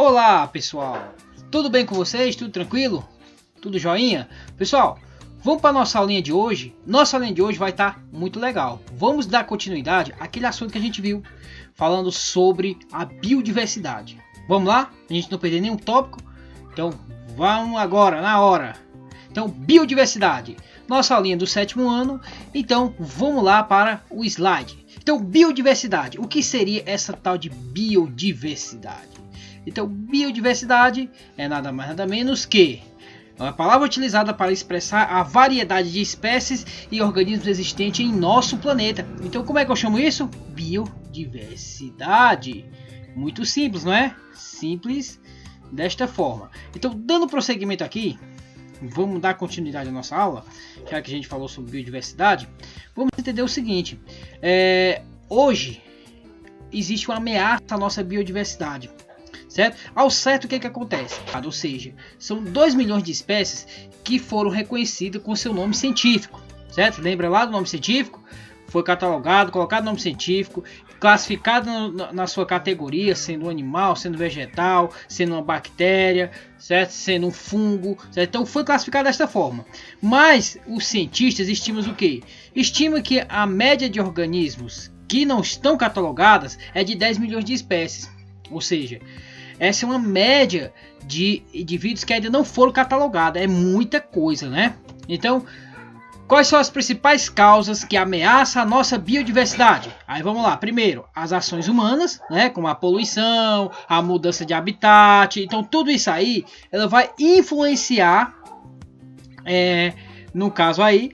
Olá pessoal, tudo bem com vocês? Tudo tranquilo? Tudo joinha? Pessoal, vamos para nossa aulinha de hoje. Nossa aulinha de hoje vai estar muito legal. Vamos dar continuidade àquele assunto que a gente viu, falando sobre a biodiversidade. Vamos lá? A gente não perder nenhum tópico. Então vamos agora, na hora. Então, biodiversidade. Nossa aulinha do 7º ano. Então vamos lá para o slide. Então, biodiversidade. O que seria essa tal de biodiversidade? Então, biodiversidade é nada mais nada menos que uma palavra utilizada para expressar a variedade de espécies e organismos existentes em nosso planeta. Então, como é que eu chamo isso? Biodiversidade. Muito simples, não é? Simples desta forma. Então, dando prosseguimento aqui, vamos dar continuidade à nossa aula, já que a gente falou sobre biodiversidade. Vamos entender o seguinte: hoje existe uma ameaça à nossa biodiversidade. Certo? Ao certo, o que acontece? Ou seja, são 2 milhões de espécies que foram reconhecidas com seu nome científico. Certo? Lembra lá do nome científico? Foi catalogado, colocado nome científico, classificado na sua categoria, sendo um animal, sendo vegetal, sendo uma bactéria, certo? Sendo um fungo. Certo? Então foi classificado desta forma. Mas os cientistas estimam o quê? Estimam que a média de organismos que não estão catalogadas é de 10 milhões de espécies. Ou seja, essa é uma média de indivíduos que ainda não foram catalogados. É muita coisa, né? Então, quais são as principais causas que ameaçam a nossa biodiversidade? Aí vamos lá. Primeiro, as ações humanas, né? Como a poluição, a mudança de habitat. Então, tudo isso aí, ela vai influenciar, no caso aí,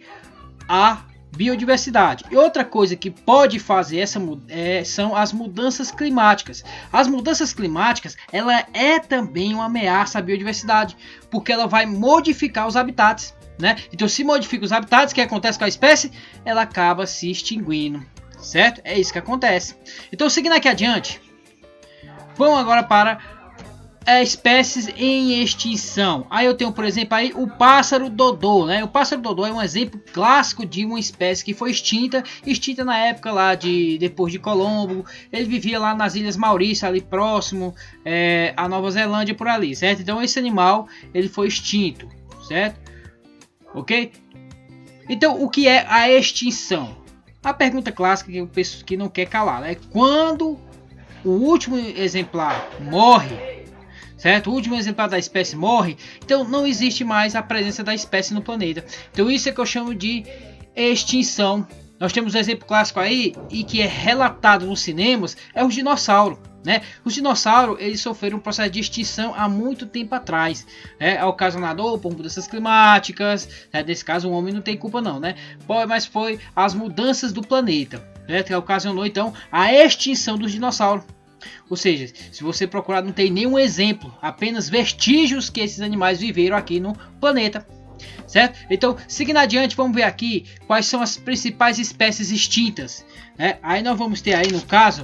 a biodiversidade. E outra coisa que pode fazer são as mudanças climáticas. As mudanças climáticas, ela é também uma ameaça à biodiversidade, porque ela vai modificar os habitats, né? Então, se modifica os habitats, o que acontece com a espécie? Ela acaba se extinguindo, certo? É isso que acontece. Então, seguindo aqui adiante, vamos agora para espécies em extinção. Aí eu tenho, por exemplo, aí o pássaro dodô, né? O pássaro dodô é um exemplo clássico de uma espécie que foi extinta na época lá depois de Colombo. Ele vivia lá nas Ilhas Maurícias, ali próximo à Nova Zelândia, por ali, certo? Então esse animal, ele foi extinto, certo? Ok? Então, o que é a extinção? A pergunta clássica que eu penso que não quer calar, né? Quando o último exemplar morre, certo? O último exemplar da espécie morre, então não existe mais a presença da espécie no planeta. Então isso é que eu chamo de extinção. Nós temos um exemplo clássico aí, e que é relatado nos cinemas, é os dinossauros, né? Os dinossauros, eles sofreram um processo de extinção há muito tempo atrás, né? Ocasionado por mudanças climáticas, né? Nesse caso o homem não tem culpa não, né? Mas foi as mudanças do planeta, né? Que ocasionou então a extinção dos dinossauros. Ou seja, se você procurar, não tem nenhum exemplo, apenas vestígios que esses animais viveram aqui no planeta, certo? Então, seguindo adiante, vamos ver aqui quais são as principais espécies extintas, né? Aí nós vamos ter aí, no caso,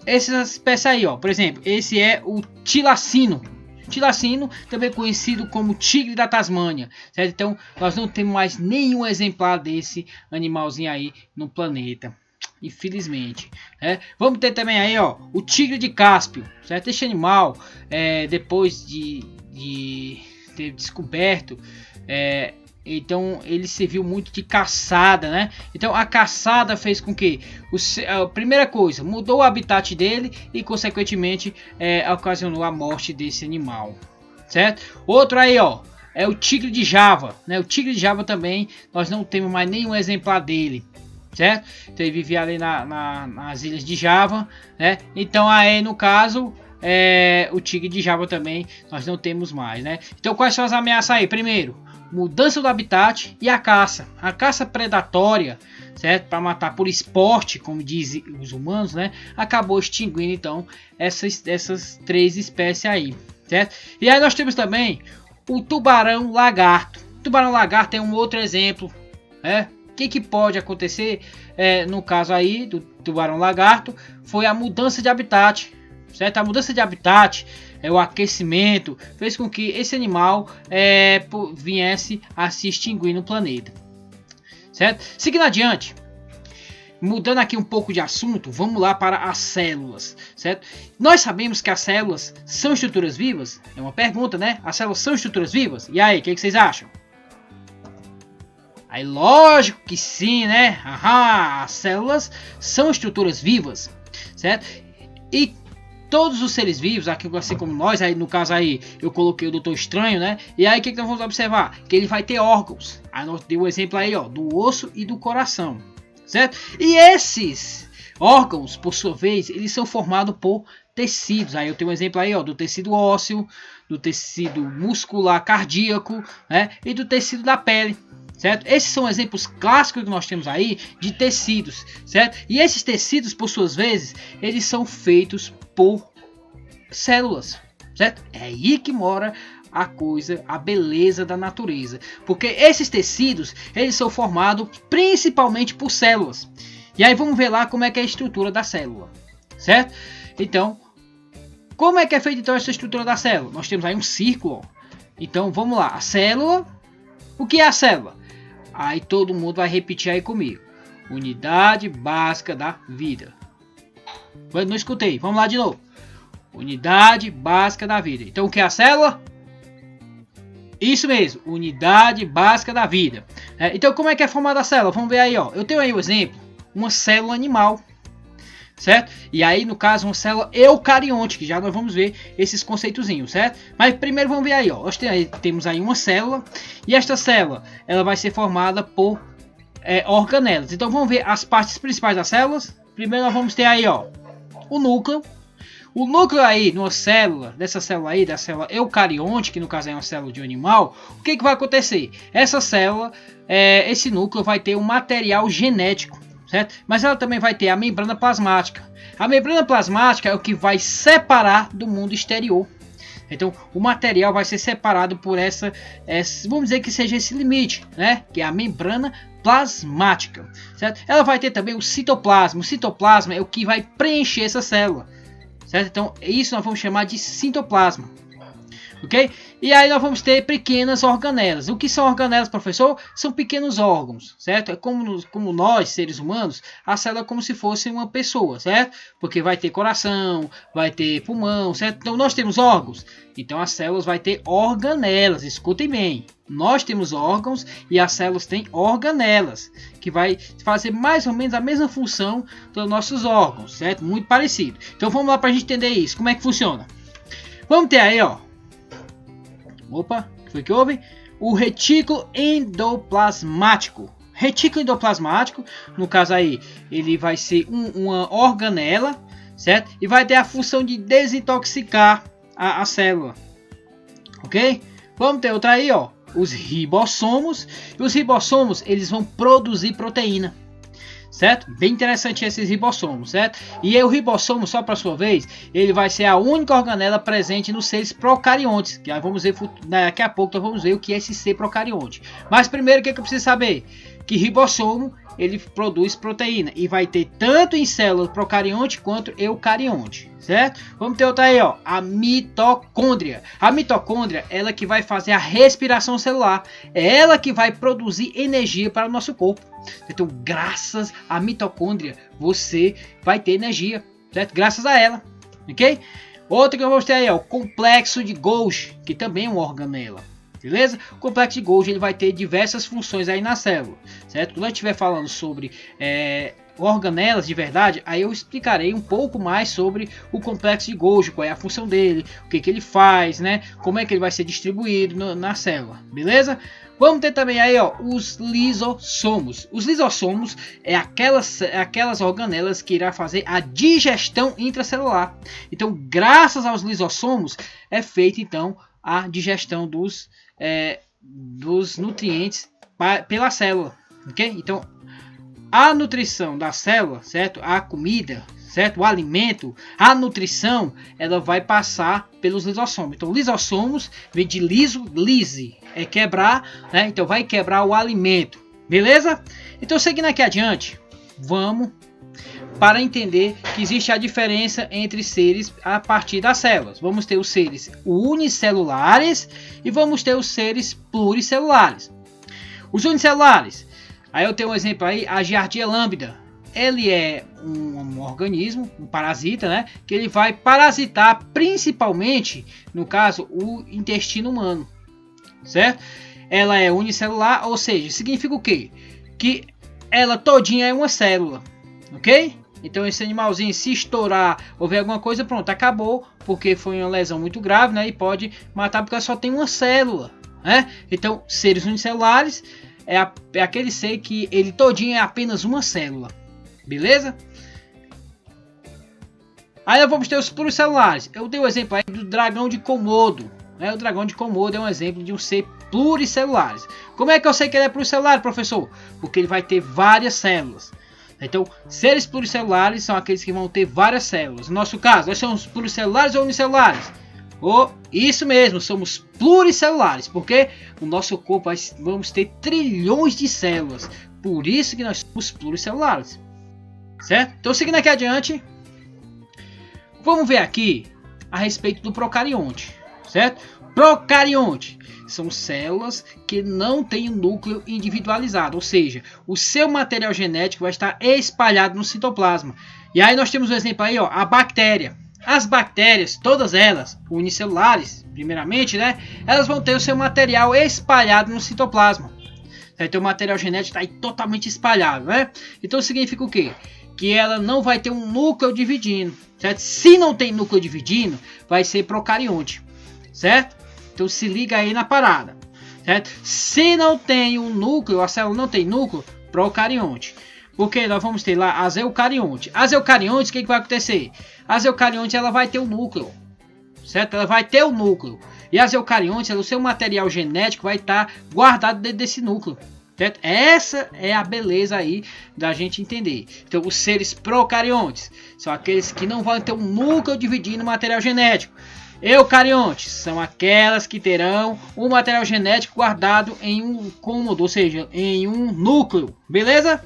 essas espécies aí, ó. Por exemplo, esse é o tilacino. Tilacino, também conhecido como tigre da Tasmânia, certo? Então, nós não temos mais nenhum exemplar desse animalzinho aí no planeta, infelizmente. Vamos ter também aí, ó, o tigre de Cáspio, certo? Este animal, depois de ter descoberto, então ele serviu muito de caçada, né? Então a caçada fez com que a primeira coisa, mudou o habitat dele e consequentemente ocasionou a morte desse animal, certo? Outro aí, ó, é o tigre de Java, né? O tigre de Java também, nós não temos mais nenhum exemplar dele, certo? Então ele vivia ali nas ilhas de Java, né? Então aí no caso o tigre de Java também nós não temos mais, né? Então quais são as ameaças aí? Primeiro, mudança do habitat e a caça predatória, certo? Para matar por esporte, como dizem os humanos, né? Acabou extinguindo então essas 3 espécies aí, certo? E aí nós temos também o tubarão lagarto. O tubarão lagarto é um outro exemplo, né? O que pode acontecer no caso aí do tubarão lagarto foi a mudança de habitat, certo? A mudança de habitat, o aquecimento, fez com que esse animal viesse a se extinguir no planeta, certo? Seguindo adiante, mudando aqui um pouco de assunto, vamos lá para as células, certo? Nós sabemos que as células são estruturas vivas? É uma pergunta, né? As células são estruturas vivas? E aí, o que vocês acham? Aí, lógico que sim, né? Aham, as células são estruturas vivas, certo? E todos os seres vivos, aqui, assim como nós, aí no caso aí eu coloquei o Doutor Estranho, né? E aí o que nós vamos observar? Que ele vai ter órgãos. Aí nós deu o exemplo aí, ó, do osso e do coração, certo? E esses órgãos, por sua vez, eles são formados por tecidos. Aí eu tenho um exemplo aí, ó, do tecido ósseo, do tecido muscular cardíaco, né? E do tecido da pele. Certo? Esses são exemplos clássicos que nós temos aí de tecidos, certo? E esses tecidos, por suas vezes, eles são feitos por células, certo? É aí que mora a coisa, a beleza da natureza, porque esses tecidos, eles são formados principalmente por células. E aí vamos ver lá como é que é a estrutura da célula, certo? Então, como é que é feita então essa estrutura da célula? Nós temos aí um círculo. Então, vamos lá, a célula. O que é a célula? Aí todo mundo vai repetir aí comigo. Unidade básica da vida. Não escutei. Vamos lá de novo. Unidade básica da vida. Então o que é a célula? Isso mesmo. Unidade básica da vida. Então como é que é formada a célula? Vamos ver aí, ó. Eu tenho aí o exemplo. Uma célula animal. Certo? E aí, no caso, uma célula eucarionte, que já nós vamos ver esses conceitozinhos, certo? Mas primeiro vamos ver aí, ó. Nós temos aí uma célula, e esta célula, ela vai ser formada por organelas. Então vamos ver as partes principais das células. Primeiro nós vamos ter aí, ó, o núcleo. O núcleo aí, numa célula, dessa célula aí, da célula eucarionte, que no caso é uma célula de um animal, o que vai acontecer? Essa célula, esse núcleo vai ter um material genético. Certo? Mas ela também vai ter a membrana plasmática. A membrana plasmática é o que vai separar do mundo exterior. Então, o material vai ser separado por essa vamos dizer que seja esse limite, né? Que é a membrana plasmática. Certo? Ela vai ter também o citoplasma. O citoplasma é o que vai preencher essa célula. Certo? Então, isso nós vamos chamar de citoplasma. Ok? E aí nós vamos ter pequenas organelas. O que são organelas, professor? São pequenos órgãos, certo? É como nós, seres humanos, a célula é como se fosse uma pessoa, certo? Porque vai ter coração, vai ter pulmão, certo? Então nós temos órgãos. Então as células vai ter organelas, escutem bem. Nós temos órgãos e as células têm organelas, que vai fazer mais ou menos a mesma função dos nossos órgãos, certo? Muito parecido. Então vamos lá para a gente entender isso. Como é que funciona? Vamos ter aí, ó. Opa, o que foi que houve? O retículo endoplasmático. Retículo endoplasmático, no caso aí, ele vai ser uma organela, certo? E vai ter a função de desintoxicar a célula. Ok? Vamos ter outra aí, ó. Os ribossomos. E os ribossomos, eles vão produzir proteína. Certo? Bem interessante esses ribossomos, certo? E o ribossomo, só para sua vez, ele vai ser a única organela presente nos seres procariontes. Que aí vamos ver daqui a pouco, nós vamos ver o que é esse ser procarionte. Mas primeiro, o que eu preciso saber? Que ribossomo, ele produz proteína e vai ter tanto em células procarionte quanto eucarionte, certo? Vamos ter outra aí, ó, a mitocôndria. A mitocôndria, ela que vai fazer a respiração celular, é ela que vai produzir energia para o nosso corpo. Então, graças à mitocôndria, você vai ter energia, certo? Graças a ela, ok? Outra que eu vou ter aí, ó, o complexo de Golgi, que também é uma organela. Beleza? O complexo de Golgi ele vai ter diversas funções aí na célula, certo? Quando eu estiver falando sobre organelas de verdade, aí eu explicarei um pouco mais sobre o complexo de Golgi, qual é a função dele, o que ele faz, né? Como é que ele vai ser distribuído na célula, beleza? Vamos ter também aí, ó, os lisossomos. Os lisossomos é aquelas organelas que irá fazer a digestão intracelular. Então, graças aos lisossomos, é feita então a digestão dos nutrientes pela célula, ok? Então, a nutrição da célula, certo? A comida, certo? O alimento, a nutrição, ela vai passar pelos lisossomos. Então, lisossomos vem de lise, é quebrar, né? Então, vai quebrar o alimento, beleza? Então, seguindo aqui adiante, vamos para entender que existe a diferença entre seres a partir das células. Vamos ter os seres unicelulares e vamos ter os seres pluricelulares. Os unicelulares, aí eu tenho um exemplo aí, a Giardia lambda. ele é um organismo, um parasita, né? Que ele vai parasitar principalmente, no caso, o intestino humano, certo? Ela é unicelular, ou seja, significa o quê? Que ela todinha é uma célula, ok? Então esse animalzinho, se estourar ou ver alguma coisa, pronto, acabou, porque foi uma lesão muito grave, né? E pode matar porque ela só tem uma célula, né? Então, seres unicelulares é aquele ser que ele todinho é apenas uma célula, beleza? Aí nós vamos ter os pluricelulares. Eu dei o exemplo aí do dragão de Komodo, né? O dragão de Komodo é um exemplo de um ser pluricelulares. Como é que eu sei que ele é pluricelular, professor? Porque ele vai ter várias células. Então, seres pluricelulares são aqueles que vão ter várias células. No nosso caso, nós somos pluricelulares ou unicelulares? Isso mesmo, somos pluricelulares, porque no nosso corpo vamos ter trilhões de células. Por isso que nós somos pluricelulares, certo? Então, seguindo aqui adiante, vamos ver aqui a respeito do procarionte, certo? Procarionte são células que não têm um núcleo individualizado, ou seja, o seu material genético vai estar espalhado no citoplasma. E aí nós temos um exemplo aí, ó, a bactéria. As bactérias, todas elas, unicelulares, primeiramente, né? Elas vão ter o seu material espalhado no citoplasma. Então o material genético está aí totalmente espalhado, né? Então significa o quê? Que ela não vai ter um núcleo dividindo, certo? Se não tem núcleo dividindo, vai ser procarionte, certo? Então se liga aí na parada, certo? Se não tem um núcleo, a célula não tem núcleo, procarionte. Porque nós vamos ter lá as eucariontes. As eucariontes, o que vai acontecer? As eucariontes, ela vai ter um núcleo, certo? Ela vai ter um núcleo. E as eucariontes, o seu material genético vai estar guardado dentro desse núcleo, certo? Essa é a beleza aí da gente entender. Então, os seres procariontes são aqueles que não vão ter um núcleo dividindo o material genético. Eucariontes são aquelas que terão o material genético guardado em um cômodo, ou seja, em um núcleo, beleza?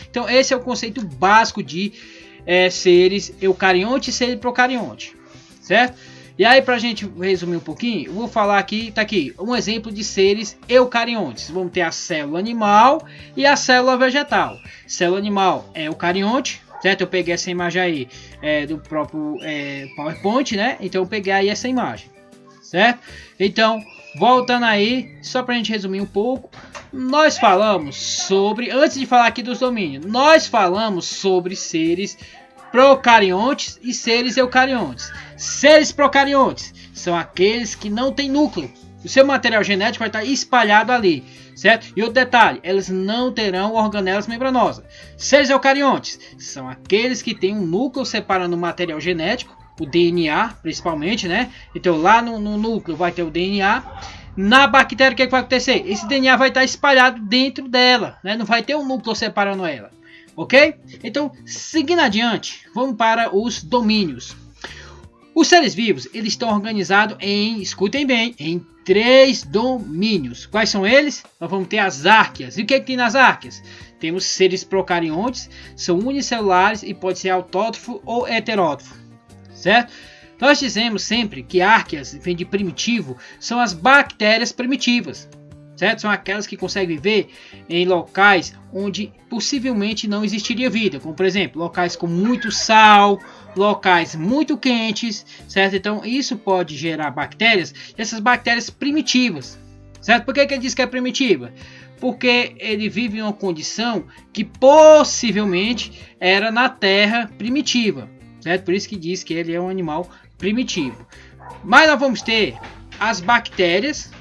Então esse é o conceito básico de seres eucarionte e seres procarionte, certo? E aí, para a gente resumir um pouquinho, eu vou falar aqui, tá aqui, um exemplo de seres eucariontes. Vamos ter a célula animal e a célula vegetal. Célula animal é eucarionte, certo? Eu peguei essa imagem aí do próprio PowerPoint, né? Então eu peguei aí essa imagem, certo? Então, voltando aí, só para a gente resumir um pouco, nós falamos sobre, antes de falar aqui dos domínios, nós falamos sobre seres procariontes e seres eucariontes. Seres procariontes são aqueles que não têm núcleo. O seu material genético vai estar espalhado ali, certo? E outro detalhe, eles não terão organelas membranosas. Seres eucariontes são aqueles que têm um núcleo separando o material genético, o DNA principalmente, né? Então lá no núcleo vai ter o DNA. Na bactéria, o que vai acontecer? Esse DNA vai estar espalhado dentro dela, né? Não vai ter um núcleo separando ela, ok? Então, seguindo adiante, vamos para os domínios. Os seres vivos, eles estão organizados em, escutem bem, em 3 domínios. Quais são eles? Nós vamos ter as árqueas. E o que tem nas árqueas? Temos seres procariontes, são unicelulares e pode ser autótrofo ou heterótrofo, certo? Nós dizemos sempre que árqueas, vem de primitivo, são as bactérias primitivas, certo? São aquelas que conseguem viver em locais onde possivelmente não existiria vida, como por exemplo, locais com muito sal, locais muito quentes, certo? Então isso pode gerar bactérias, essas bactérias primitivas, certo? Por que ele diz que é primitiva? Porque ele vive em uma condição que possivelmente era na Terra primitiva, certo? Por isso que diz que ele é um animal primitivo. Mas nós vamos ter as bactérias,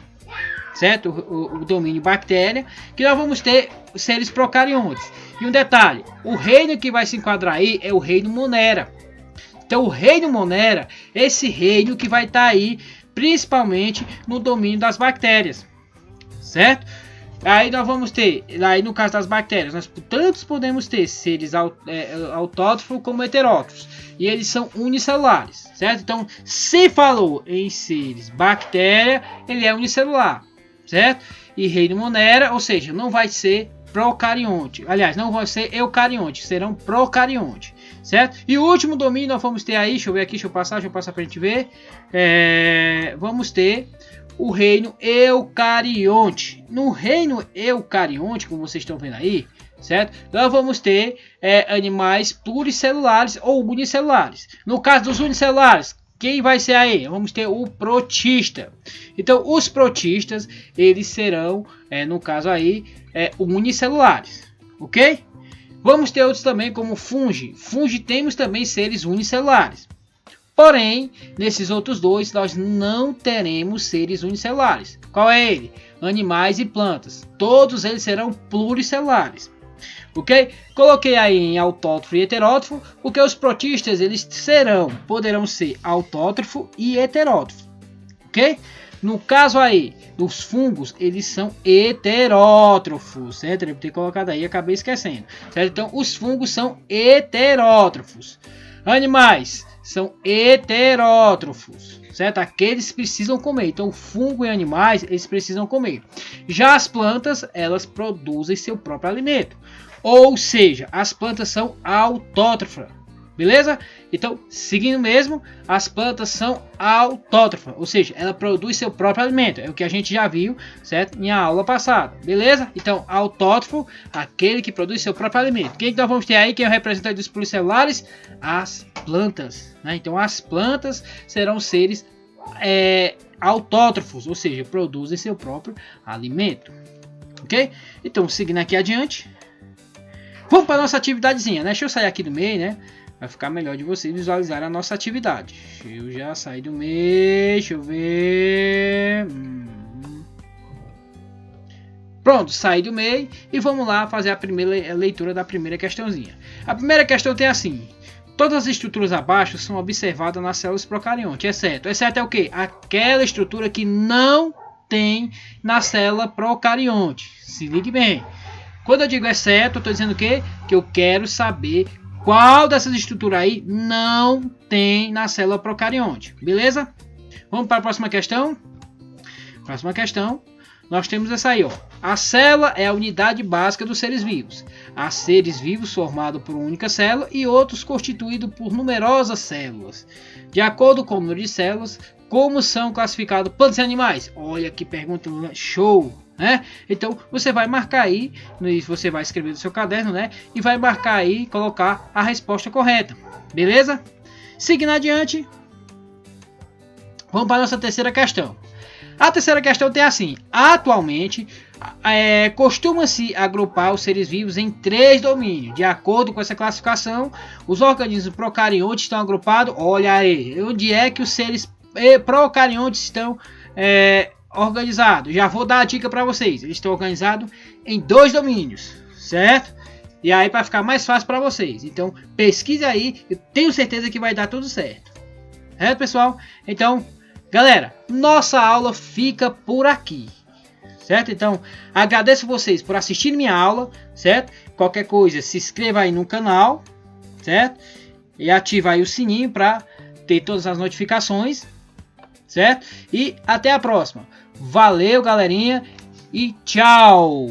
certo? O domínio bactéria, que nós vamos ter os seres procariontes. E um detalhe, o reino que vai se enquadrar aí é o reino Monera. Então o reino Monera, esse reino que vai estar aí principalmente no domínio das bactérias, certo? Aí nós vamos ter, aí no caso das bactérias, nós tanto podemos ter seres autótrofos como heterótrofos. E eles são unicelulares, certo? Então, se falou em seres bactéria, ele é unicelular, certo? E reino Monera, ou seja, não vai ser procarionte. Aliás, não vai ser eucarionte, serão procarionte, certo? E o último domínio nós vamos ter aí, deixa eu ver aqui, deixa eu passar para a gente ver. Vamos ter o reino eucarionte. No reino eucarionte, como vocês estão vendo aí, certo? Nós vamos ter animais pluricelulares ou unicelulares. No caso dos unicelulares, quem vai ser aí? Vamos ter o protista. Então, os protistas, eles serão, no caso aí, unicelulares, ok? Vamos ter outros também como fungi. Fungi temos também seres unicelulares. Porém, nesses outros dois, nós não teremos seres unicelulares. Qual é ele? Animais e plantas. Todos eles serão pluricelulares. Ok? Coloquei aí em autótrofo e heterótrofo, porque os protistas eles poderão ser autótrofo e heterótrofo. Ok? No caso aí dos fungos, eles são heterótrofos, certo? Eu devo ter colocado aí, acabei esquecendo, certo? Então, os fungos são heterótrofos. Animais são heterótrofos, certo? Aqueles precisam comer. Então, fungo e animais, eles precisam comer. Já as plantas, elas produzem seu próprio alimento. Ou seja, as plantas são autótrofas. Beleza? Então, seguindo mesmo, as plantas são autótrofas, ou seja, ela produz seu próprio alimento. É o que a gente já viu, certo? Em aula passada. Beleza? Então, autótrofo, aquele que produz seu próprio alimento. Quem que nós vamos ter aí? Quem é o representante dos pluricelulares? As plantas. Né? Então, as plantas serão seres autótrofos, ou seja, produzem seu próprio alimento. Ok? Então, seguindo aqui adiante. Vamos para a nossa atividadezinha, né? Deixa eu sair aqui do meio, né? Vai ficar melhor de vocês visualizarem a nossa atividade. Eu já saí do meio, deixa eu ver. Pronto, saí do meio e vamos lá fazer a primeira leitura da primeira questãozinha. A primeira questão tem assim: todas as estruturas abaixo são observadas nas células procarionte, exceto é o quê? Aquela estrutura que não tem na célula procarionte. Se ligue bem. Quando eu digo exceto, eu estou dizendo o quê? Que eu quero saber qual dessas estruturas aí não tem na célula procarionte. Beleza? Vamos para a próxima questão. Próxima questão. Nós temos essa aí, ó. A célula é a unidade básica dos seres vivos. Há seres vivos formados por uma única célula e outros constituídos por numerosas células. De acordo com o número de células, como são classificados plantas e animais? Olha que pergunta show! Né? Então você vai marcar aí, você vai escrever no seu caderno, né? E vai marcar aí e colocar a resposta correta, beleza? Seguindo adiante, vamos para a nossa terceira questão. A terceira questão tem assim: atualmente costuma-se agrupar os seres vivos em 3 domínios. De acordo com essa classificação, os organismos procariontes estão agrupados. Olha aí, onde é que os seres procariontes estão organizados? Já vou dar a dica para vocês. Eles estão organizados em 2 domínios, certo? E aí para ficar mais fácil para vocês. Então pesquise aí, eu tenho certeza que vai dar tudo certo. Certo, pessoal? Então, galera, nossa aula fica por aqui. Certo? Então, agradeço vocês por assistir minha aula, certo? Qualquer coisa, se inscreva aí no canal, certo? E ativa aí o sininho para ter todas as notificações, certo? E até a próxima. Valeu, galerinha, e tchau!